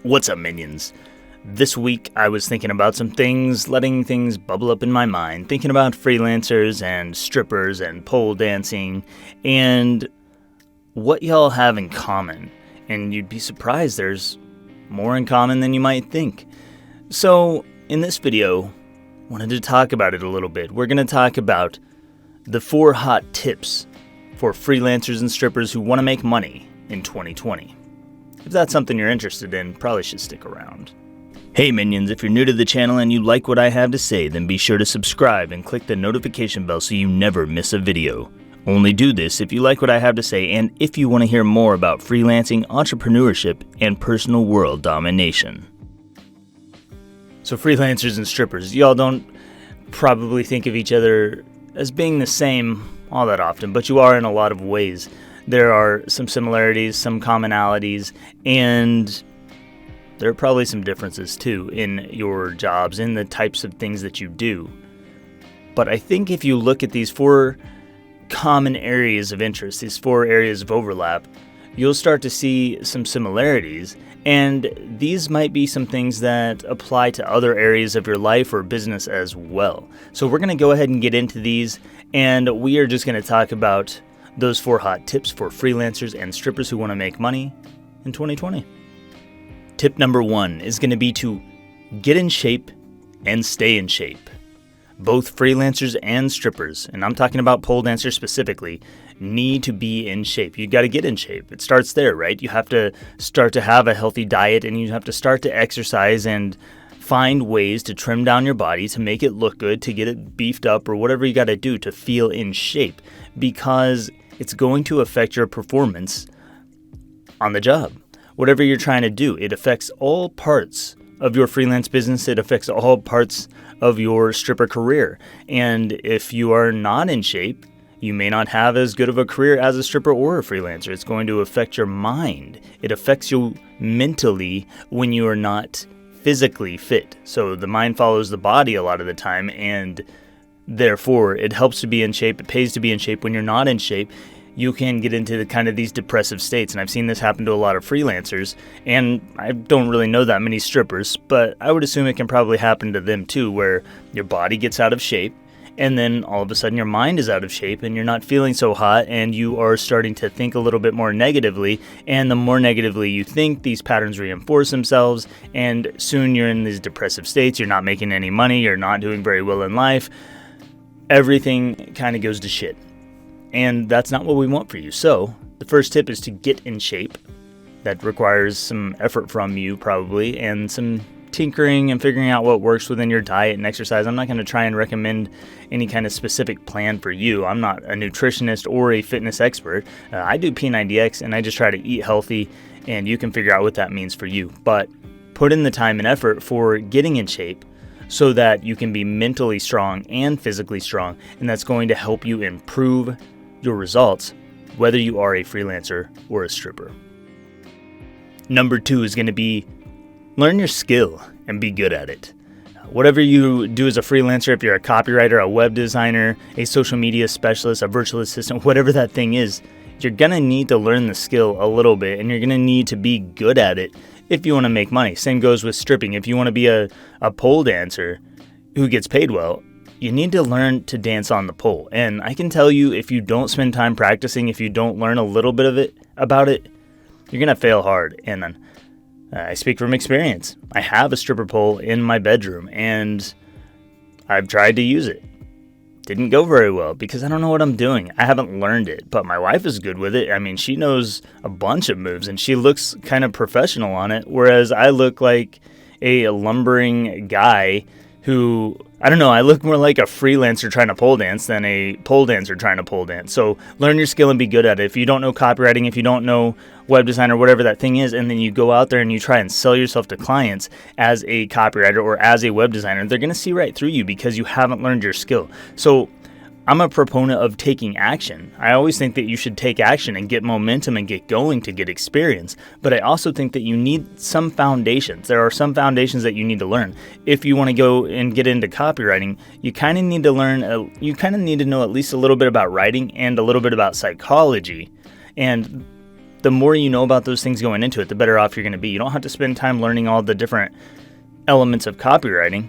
What's up, minions? This week I was thinking about some things, letting things bubble up in my mind, thinking about freelancers and strippers and pole dancing and what y'all have in common. And you'd be surprised there's more in common than you might think. So in this video, I wanted to talk about it a little bit. We're going to talk about the 4 hot tips for freelancers and strippers who want to make money in 2020. If that's something you're interested in, probably should stick around. Hey minions, if you're new to the channel and you like what I have to say, then be sure to subscribe and click the notification bell so you never miss a video. Only do this if you like what I have to say and if you want to hear more about freelancing, entrepreneurship, and personal world domination. So freelancers and strippers, y'all don't probably think of each other as being the same all that often, but you are in a lot of ways. There are some similarities, some commonalities, and there are probably some differences too in your jobs, in the types of things that you do. But I think if you look at these 4 common areas of interest, these 4 areas of overlap, you'll start to see some similarities, and these might be some things that apply to other areas of your life or business as well. So we're going to go ahead and get into these, and we are just going to talk about those 4 hot tips for freelancers and strippers who want to make money in 2020. Tip number 1 is going to be to get in shape and stay in shape. Both freelancers and strippers, and I'm talking about pole dancers specifically, need to be in shape. You got to get in shape. It starts there, right? You have to start to have a healthy diet, and you have to start to exercise and find ways to trim down your body to make it look good, to get it beefed up, or whatever you got to do to feel in shape, because it's going to affect your performance on the job. Whatever you're trying to do, it affects all parts of your freelance business. It affects all parts of your stripper career. And if you are not in shape, you may not have as good of a career as a stripper or a freelancer. It's going to affect your mind. It affects you mentally when you are not physically fit. So the mind follows the body a lot of the time, and therefore it helps to be in shape. It pays to be in shape. When you're not in shape, you can get into these depressive states. And I've seen this happen to a lot of freelancers, and I don't really know that many strippers, but I would assume it can probably happen to them too, where your body gets out of shape, and then all of a sudden your mind is out of shape, and you're not feeling so hot, and you are starting to think a little bit more negatively, and the more negatively you think, these patterns reinforce themselves, and soon you're in these depressive states. You're not making any money, you're not doing very well in life, everything kind of goes to shit. And that's not what we want for you. So the first tip is to get in shape. That requires some effort from you probably, and some tinkering and figuring out what works within your diet and exercise. I'm not going to try and recommend any kind of specific plan for you. I'm not a nutritionist or a fitness expert. I do P90X, and I just try to eat healthy, and you can figure out what that means for you. But put in the time and effort for getting in shape so that you can be mentally strong and physically strong, and that's going to help you improve your results, whether you are a freelancer or a stripper. Number 2 is going to be learn your skill and be good at it. Whatever you do as a freelancer, if you're a copywriter, a web designer, a social media specialist, a virtual assistant, whatever that thing is, you're going to need to learn the skill a little bit, and you're going to need to be good at it if you want to make money. Same goes with stripping. If you want to be a pole dancer who gets paid well, you need to learn to dance on the pole. And I can tell you, if you don't spend time practicing, if you don't learn a little bit of it about it, you're going to fail hard. And then I speak from experience. I have a stripper pole in my bedroom, and I've tried to use it. Didn't go very well because I don't know what I'm doing. I haven't learned it, but my wife is good with it. I mean, she knows a bunch of moves, and she looks kind of professional on it, whereas I look like a lumbering guy who, I don't know, I look more like a freelancer trying to pole dance than a pole dancer trying to pole dance. So learn your skill and be good at it. If you don't know copywriting, if you don't know web design or whatever that thing is, and then you go out there and you try and sell yourself to clients as a copywriter or as a web designer, they're going to see right through you because you haven't learned your skill. So I'm a proponent of taking action. I always think that you should take action and get momentum and get going to get experience. But I also think that you need some foundations. There are some foundations that you need to learn. If you want to go and get into copywriting, you kind of need to learn, you kind of need to know at least a little bit about writing and a little bit about psychology. And the more you know about those things going into it, the better off you're going to be. You don't have to spend time learning all the different elements of copywriting,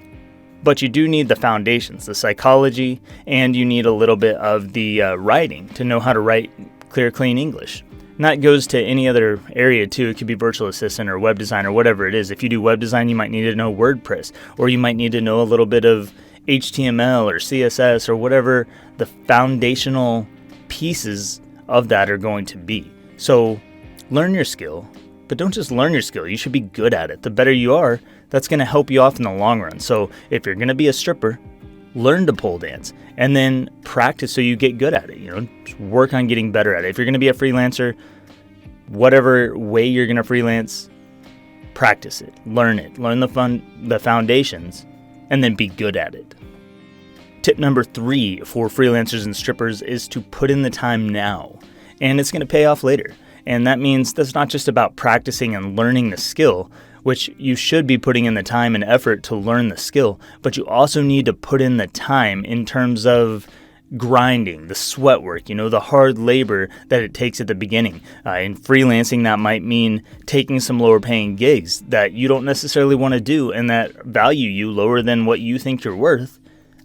but you do need the foundations, the psychology, and you need a little bit of the writing to know how to write clear, clean English. And that goes to any other area too. It could be virtual assistant or web design or whatever it is. If you do web design, you might need to know WordPress, or you might need to know a little bit of HTML or CSS or whatever the foundational pieces of that are going to be. So learn your skill, but don't just learn your skill. You should be good at it. The better you are, that's going to help you off in the long run. So if you're going to be a stripper, learn to pole dance and then practice so you get good at it. Just work on getting better at it. If you're going to be a freelancer, whatever way you're going to freelance, practice it, learn the foundations, and then be good at it. Tip number 3 for freelancers and strippers is to put in the time now, and it's going to pay off later. And that means that's not just about practicing and learning the skill, which you should be putting in the time and effort to learn the skill, but you also need to put in the time in terms of grinding, the sweat work, the hard labor that it takes at the beginning. In freelancing, that might mean taking some lower paying gigs that you don't necessarily want to do and that value you lower than what you think you're worth,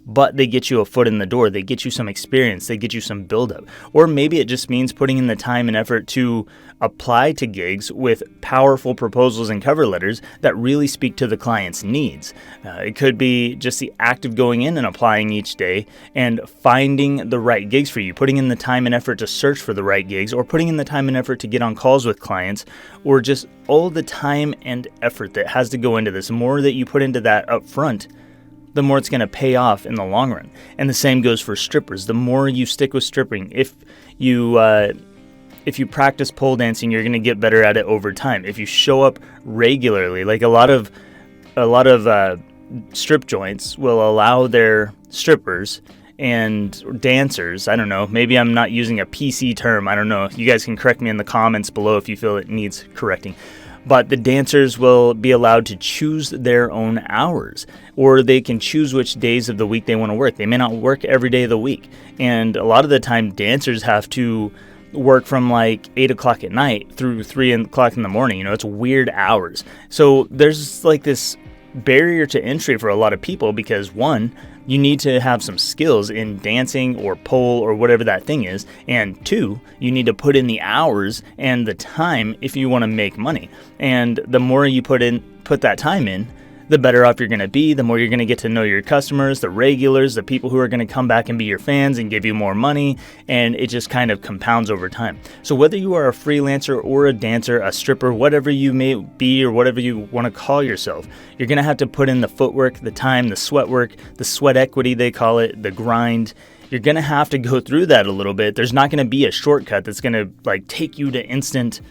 but they get you a foot in the door. They get you some experience. They get you some buildup. Or maybe it just means putting in the time and effort to apply to gigs with powerful proposals and cover letters that really speak to the client's needs. It could be just the act of going in and applying each day and finding the right gigs for you, putting in the time and effort to search for the right gigs, or putting in the time and effort to get on calls with clients, or just all the time and effort that has to go into this. The more that you put into that up front, the more it's going to pay off in the long run. And the same goes for strippers. The more you stick with stripping, if you practice pole dancing, you're going to get better at it over time. If you show up regularly, like a lot of strip joints will allow their strippers and dancers, I don't know, maybe I'm not using a PC term, I don't know. You guys can correct me in the comments below if you feel it needs correcting. But the dancers will be allowed to choose their own hours, or they can choose which days of the week they want to work. They may not work every day of the week. And a lot of the time, dancers have to work from like 8 o'clock at night through 3 o'clock in the morning. It's weird hours. So there's like this barrier to entry for a lot of people because, one, you need to have some skills in dancing or pole or whatever that thing is, and 2, you need to put in the hours and the time if you want to make money. And the more you put that time in, the better off you're going to be, the more you're going to get to know your customers, the regulars, the people who are going to come back and be your fans and give you more money, and it just kind of compounds over time. So whether you are a freelancer or a dancer, a stripper, whatever you may be or whatever you want to call yourself, you're going to have to put in the footwork, the time, the sweat work, the sweat equity they call it, the grind. You're going to have to go through that a little bit. There's not going to be a shortcut that's going to take you to instant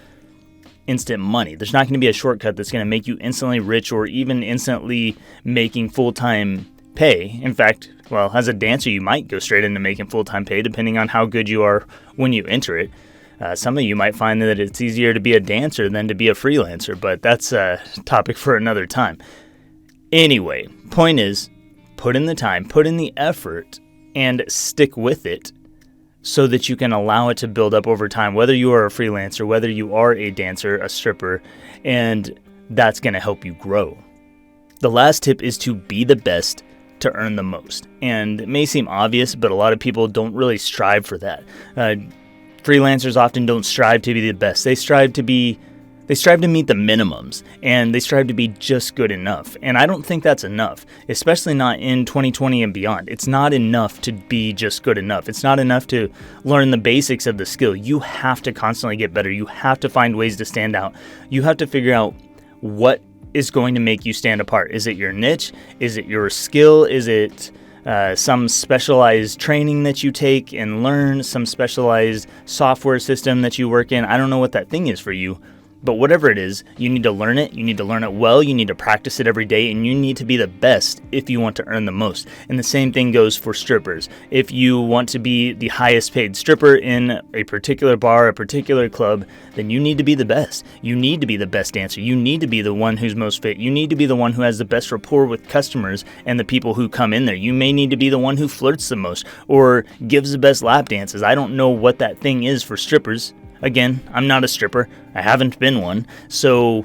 money. There's not going to be a shortcut that's going to make you instantly rich or even instantly making full-time pay. In fact, as a dancer, you might go straight into making full-time pay depending on how good you are when you enter it. Some of you might find that it's easier to be a dancer than to be a freelancer, but that's a topic for another time. Anyway, point is, put in the time, put in the effort, and stick with it, so that you can allow it to build up over time, whether you are a freelancer, whether you are a dancer, a stripper, and that's going to help you grow. The last tip is to be the best to earn the most. And it may seem obvious, but a lot of people don't really strive for that. Freelancers often don't strive to be the best. They strive to meet the minimums, and they strive to be just good enough. And I don't think that's enough, especially not in 2020 and beyond. It's not enough to be just good enough. It's not enough to learn the basics of the skill. You have to constantly get better. You have to find ways to stand out. You have to figure out what is going to make you stand apart. Is it your niche? Is it your skill? Is it some specialized training that you take and learn, some specialized software system that you work in? I don't know what that thing is for you. But whatever it is, you need to learn it, you need to learn it well, you need to practice it every day, and you need to be the best if you want to earn the most. And the same thing goes for strippers. If you want to be the highest paid stripper in a particular bar, a particular club, then you need to be the best. You need to be the best dancer. You need to be the one who's most fit. You need to be the one who has the best rapport with customers and the people who come in there. You may need to be the one who flirts the most or gives the best lap dances. I don't know what that thing is for strippers. Again, I'm not a stripper. I haven't been one. So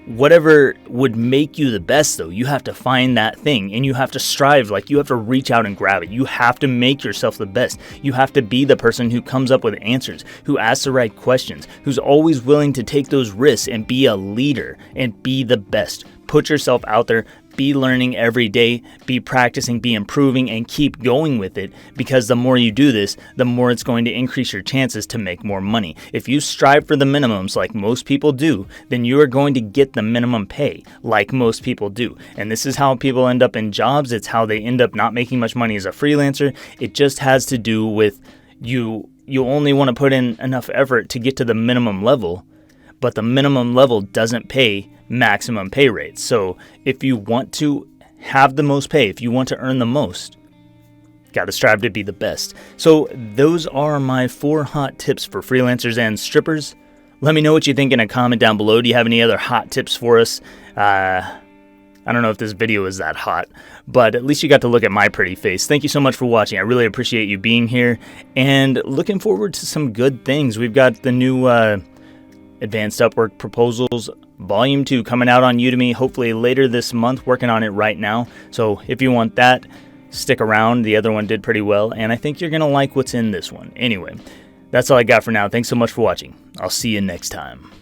whatever would make you the best, though, you have to find that thing and you have to strive. Like, you have to reach out and grab it. You have to make yourself the best. You have to be the person who comes up with answers, who asks the right questions, who's always willing to take those risks and be a leader and be the best. Put yourself out there. Be learning every day, be practicing, be improving, and keep going with it, because the more you do this, the more it's going to increase your chances to make more money. If you strive for the minimums like most people do, then you are going to get the minimum pay like most people do. And this is how people end up in jobs. It's how they end up not making much money as a freelancer. It just has to do with you only want to put in enough effort to get to the minimum level, but the minimum level doesn't pay maximum pay rates. So if you want to have the most pay, if you want to earn the most, gotta strive to be the best. So those are my 4 hot tips for freelancers and strippers. Let me know what you think in a comment down below. Do you have any other hot tips for us? I don't know if this video is that hot, but at least you got to look at my pretty face. Thank you so much for watching. I really appreciate you being here, and looking forward to some good things. We've got the new Advanced Upwork Proposals Volume 2 coming out on Udemy, hopefully later this month. Working on it right now. So if you want that, stick around. The other one did pretty well, and I think you're going to like what's in this one. Anyway, that's all I got for now. Thanks so much for watching. I'll see you next time.